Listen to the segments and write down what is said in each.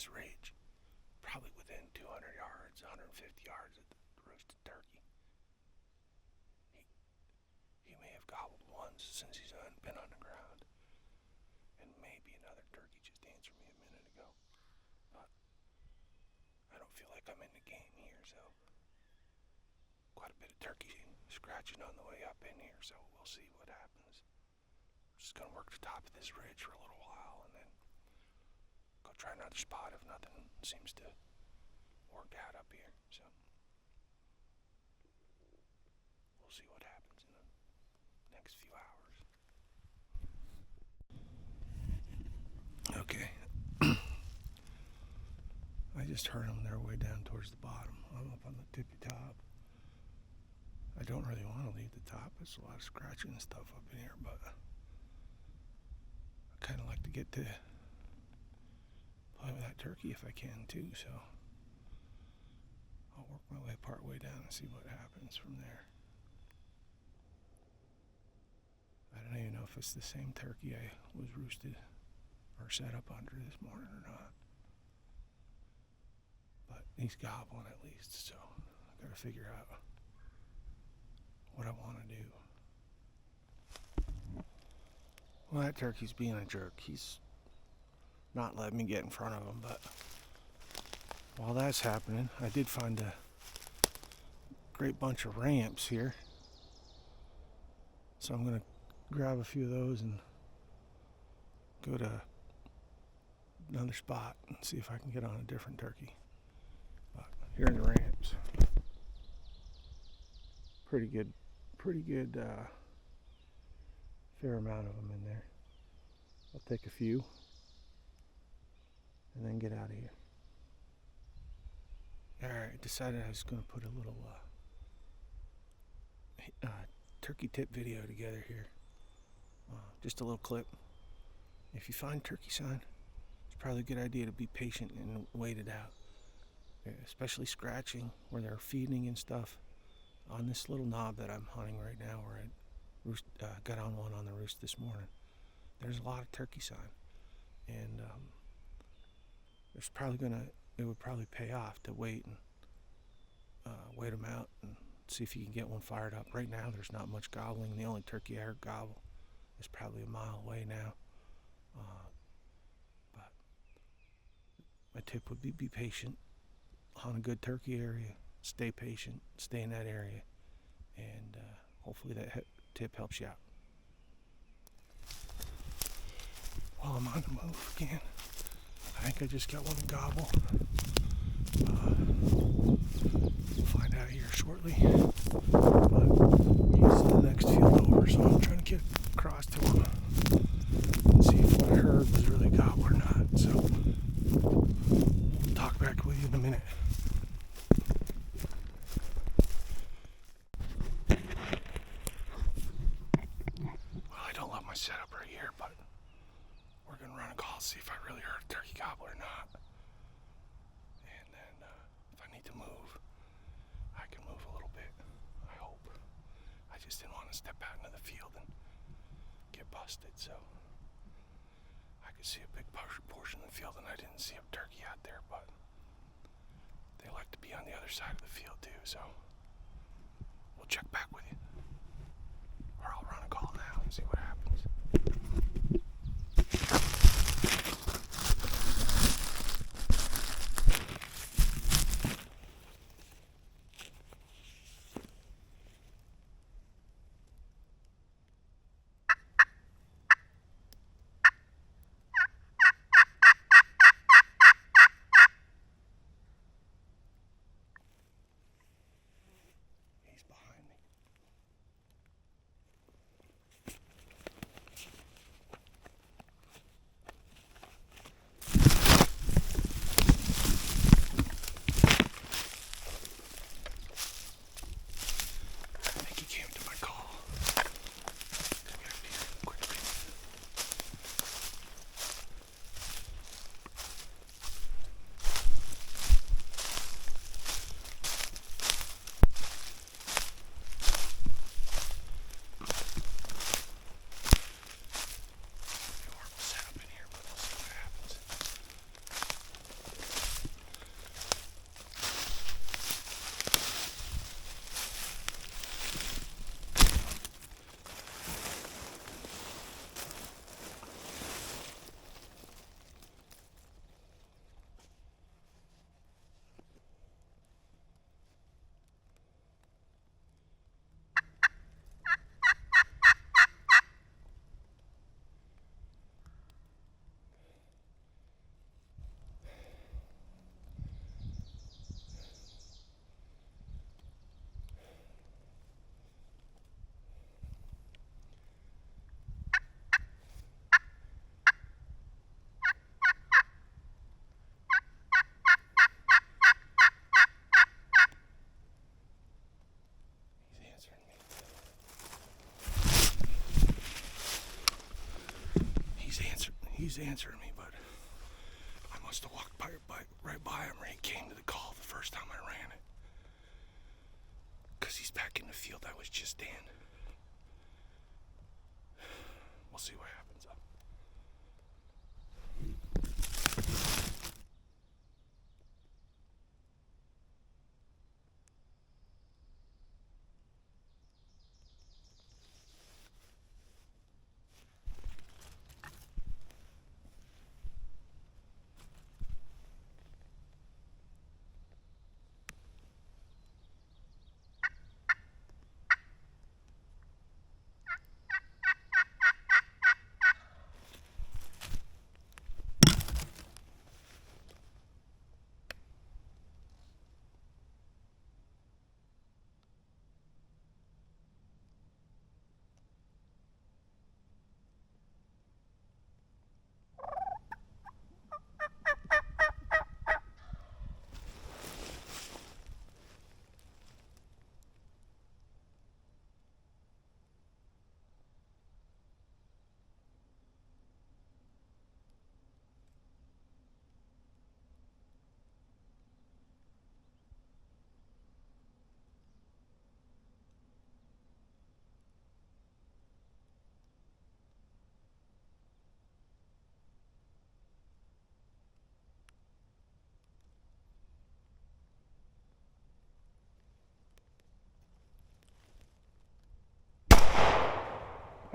this ridge, probably within 200 yards, 150 yards of the roosted turkey. He may have gobbled once since he's been on the ground, and maybe another turkey just answered me a minute ago. But I don't feel like I'm in the game here, so quite a bit of turkey scratching on the way up in here, so we'll see what happens. I'm just gonna work the top of this ridge for a little while and then go try another spot if nothing seems to work out up here. So we'll see what happens in the next few hours. Okay. I just heard them. They're way down towards the bottom. I'm up on the tippy top. I don't really want to leave the top. There's a lot of scratching and stuff up in here, but I kind of like to get to play with that turkey if I can too, so I'll work my way part way down and see what happens from there. I don't even know if it's the same turkey I was roosted or set up under this morning or not. But he's gobbling at least, so I gotta figure out what I want to do. Well, that turkey's being a jerk. He's not letting me get in front of him, but while that's happening, I did find a great bunch of ramps here. So I'm going to grab a few of those and go to another spot and see if I can get on a different turkey. But here in the ramps, pretty good, fair amount of them in there. I'll take a few and then get out of here. Alright, decided I was going to put a little turkey tip video together here. Just a little clip. If you find turkey sign, it's probably a good idea to be patient and wait it out. Especially scratching where they're feeding and stuff. On this little knob that I'm hunting right now, where I got on one on the roost this morning, there's a lot of turkey sign, and it would probably pay off to wait and wait them out and see if you can get one fired up. Right now there's not much gobbling. The only turkey I heard gobble is probably a mile away now. But my tip would be patient, hunt a good turkey area, stay patient, stay in that area, and hopefully that tip helps you out. Well, I'm on the move again. I think I just got one gobble. We'll find out here shortly. But he's in the next field over, so I'm trying to get across to him and see if what I heard was really gobble or not. So I'll talk back with you in a minute. Well, I don't love my setup right here, but we're going to run a call to see if I really heard a turkey gobble or not. And then if I need to move, I can move a little bit, I hope. I just didn't want to step out into the field and get busted, so I could see a big portion of the field and I didn't see a turkey out there, but they like to be on the other side of the field too, so we'll check back with you. Or I'll run a call now and see what happens. He's behind me. he's answering me, but I must have walked right by him, or he came to the call the first time I ran it. Because he's back in the field I was just in. We'll see what happens.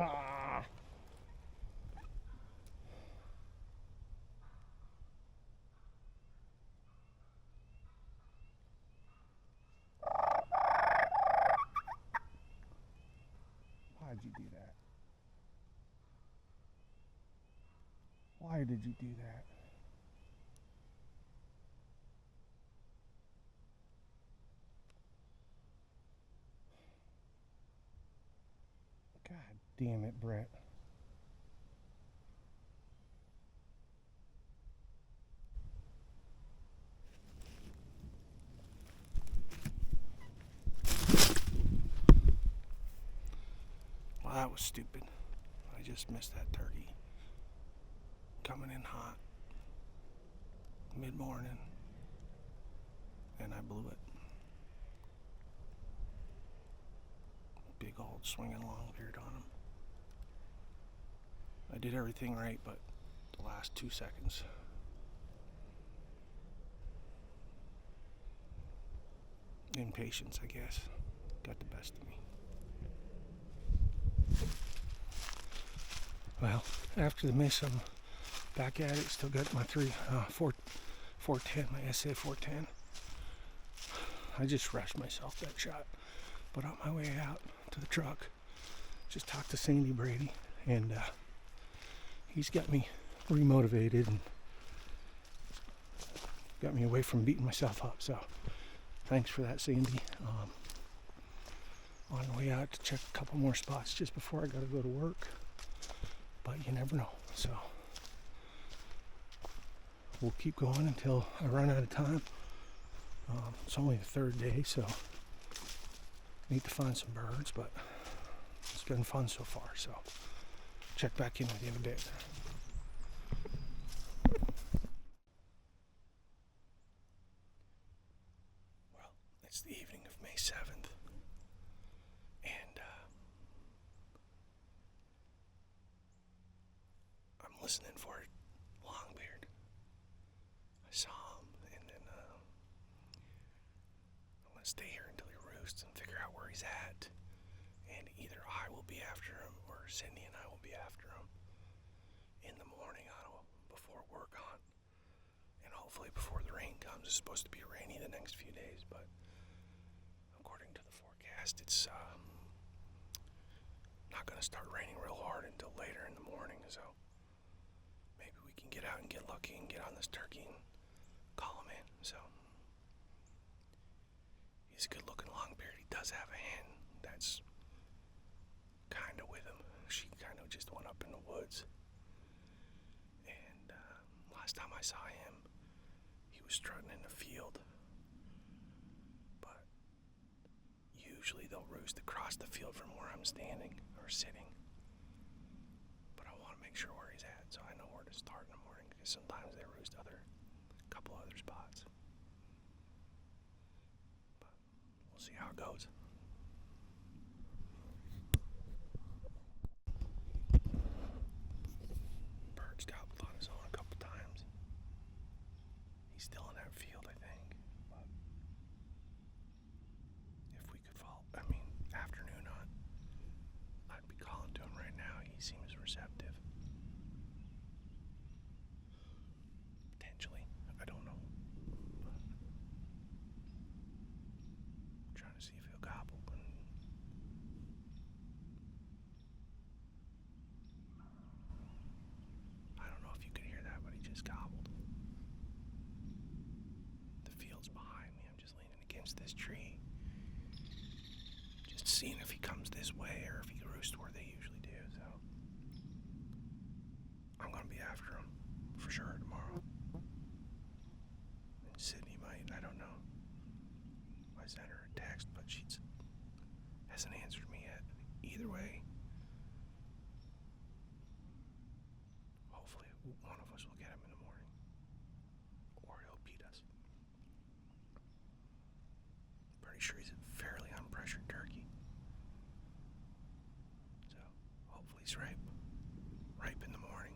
Ah. Why'd you do that? Why did you do that? God damn it, Brett. Well, that was stupid. I just missed that turkey. Coming in hot. Mid-morning. And I blew it. Big old swinging long beard on him. I did everything right, but the last 2 seconds. Impatience, I guess, got the best of me. Well, after the miss, I'm back at it. Still got my 410, my SA 410. I just rushed myself that shot. But on my way out to the truck, just talked to Sandy Brady, and he's got me remotivated and got me away from beating myself up. So thanks for that, Sandy. On the way out to check a couple more spots just before I got to go to work. But you never know. So we'll keep going until I run out of time. It's only the third day, so need to find some birds, but it's been fun so far. So check back in with you in a bit. Well, it's the evening of May 7th, and I'm listening for Longbeard. I saw him, and then I'm going to stay here until he roosts and figure out where he's at. And either I will be after him, or Cindy and I will be after him in the morning before work on. And hopefully before the rain comes. It's supposed to be rainy the next few days, but according to the forecast, it's not going to start raining real hard until later in the morning. So maybe we can get out and get lucky and get on this turkey and call him in. So he's a good-looking longbeard. He does have a hen that's kind of with him. She kind of just went up in the woods. And last time I saw him, he was strutting in the field. But usually they'll roost across the field from where I'm standing or sitting. But I want to make sure where he's at, so I know where to start in the morning because sometimes they roost a couple other spots. But we'll see how it goes. Bird's gobbled on his own a couple times. He's still in that field, I think. But if we could fall, afternoon on, I'd be calling to him right now. He seems receptive. Potentially. I don't know. But I'm trying to see if he'll gobble. I don't know if you can hear that, but he just gobbled. The field's behind me. I'm just leaning against this tree. Just seeing if he comes this way or if he roosts where they usually do, so I'm gonna be after him for sure tomorrow. And Sydney might, I don't know. I sent her a text, but she hasn't answered me yet. Either way, hopefully one of us will get him in the morning, or he'll beat us. Pretty sure he's a fairly unpressured turkey. So, hopefully he's ripe in the morning.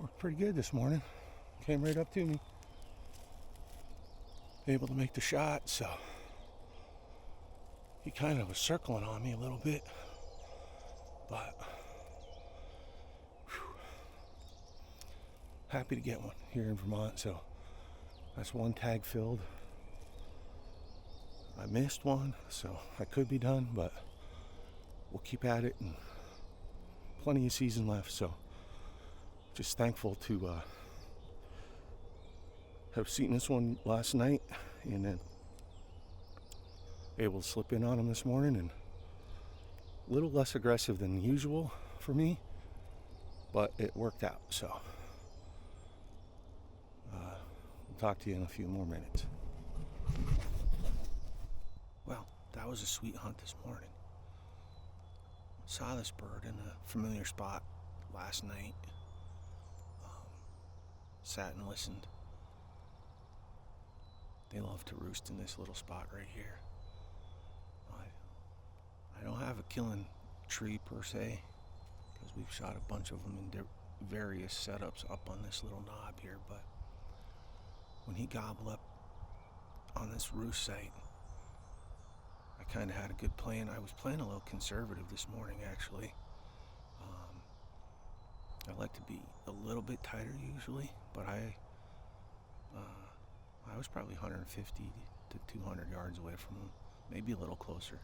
Worked pretty good this morning. Came right up to me. Able to make the shot, so he kind of was circling on me a little bit, but whew, happy to get one here in Vermont. So that's one tag filled. I missed one, so I could be done, but we'll keep at it, and plenty of season left. So just thankful to have seen this one last night, and then able to slip in on him this morning, and a little less aggressive than usual for me, but it worked out. So I'll talk to you in a few more minutes. Well, that was a sweet hunt this morning. Saw this bird in a familiar spot last night. Sat and listened. They love to roost in this little spot right here. I don't have a killing tree per se, because we've shot a bunch of them in various setups up on this little knob here, but when he gobbled up on this roost site, I kind of had a good plan. I was playing a little conservative this morning, actually. I like to be a little bit tighter usually, but I was probably 150 to 200 yards away from him, maybe a little closer.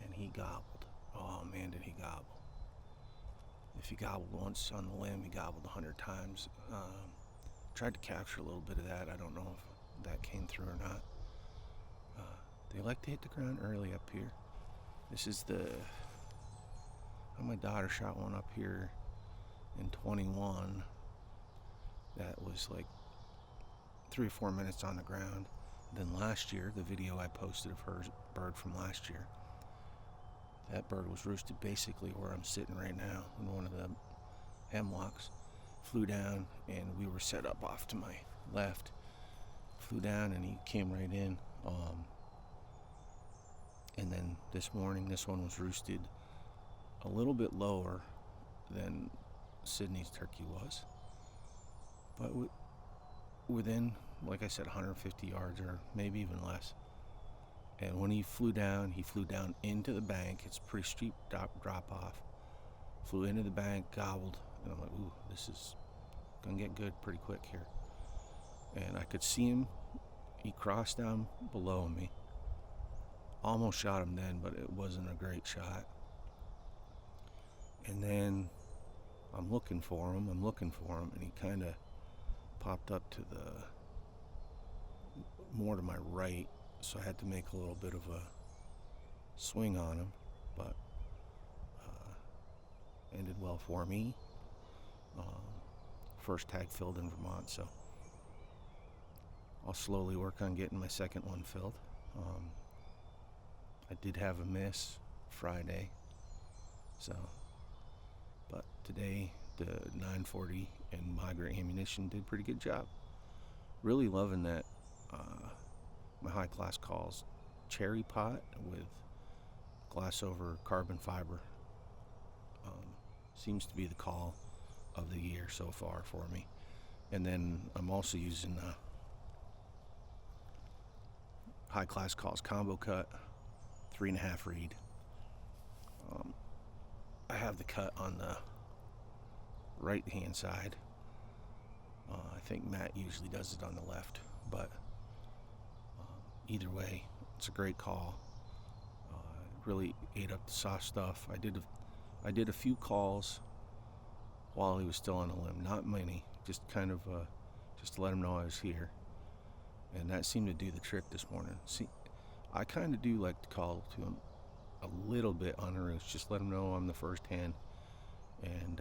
And he gobbled. Oh man, did he gobble. If he gobbled once on the limb, he gobbled 100 times. Tried to capture a little bit of that. I don't know if that came through or not. They like to hit the ground early up here. This is my daughter shot one up here in 21 that was like 3 or 4 minutes on the ground. Then last year, the video I posted of her bird from last year, that bird was roosted basically where I'm sitting right now in one of the hemlocks. Flew down, and we were set up off to my left. Flew down, and he came right in. And then this morning, this one was roosted a little bit lower than Sydney's turkey was, but within, like I said, 150 yards or maybe even less. And when he flew down into the bank. It's a pretty steep drop off. Flew into the bank, gobbled, and I'm like, ooh, this is gonna get good pretty quick here. And I could see him. He crossed down below me. Almost shot him then, but it wasn't a great shot. And then I'm looking for him, and he kind of popped up to more to my right, so I had to make a little bit of a swing on him, but ended well for me. First tag filled in Vermont, so I'll slowly work on getting my second one filled. I did have a miss Friday, but today the 940 and Migra ammunition did a pretty good job. Really loving that my high class calls cherry pot with glass over carbon fiber. Seems to be the call of the year so far for me. And then I'm also using high class calls combo cut 3.5 reed. I have the cut on the right hand side. I think Matt usually does it on the left, but either way, it's a great call. Really ate up the soft stuff. I did a few calls while he was still on the limb, not many, just kind of just to let him know I was here, and that seemed to do the trick this morning. See, I kind of do like to call to him a little bit on the roost, just let him know I'm the first hand, and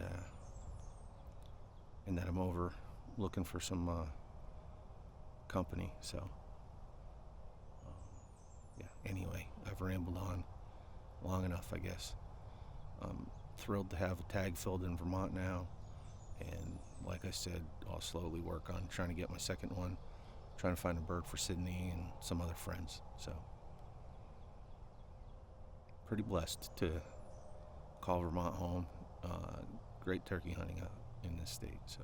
that I'm over looking for some company. So yeah, anyway, I've rambled on long enough, I guess. I'm thrilled to have a tag filled in Vermont now, and like I said, I'll slowly work on trying to get my second one, trying to find a bird for Sydney and some other friends. So pretty blessed to call Vermont home. Great turkey hunting in this state. So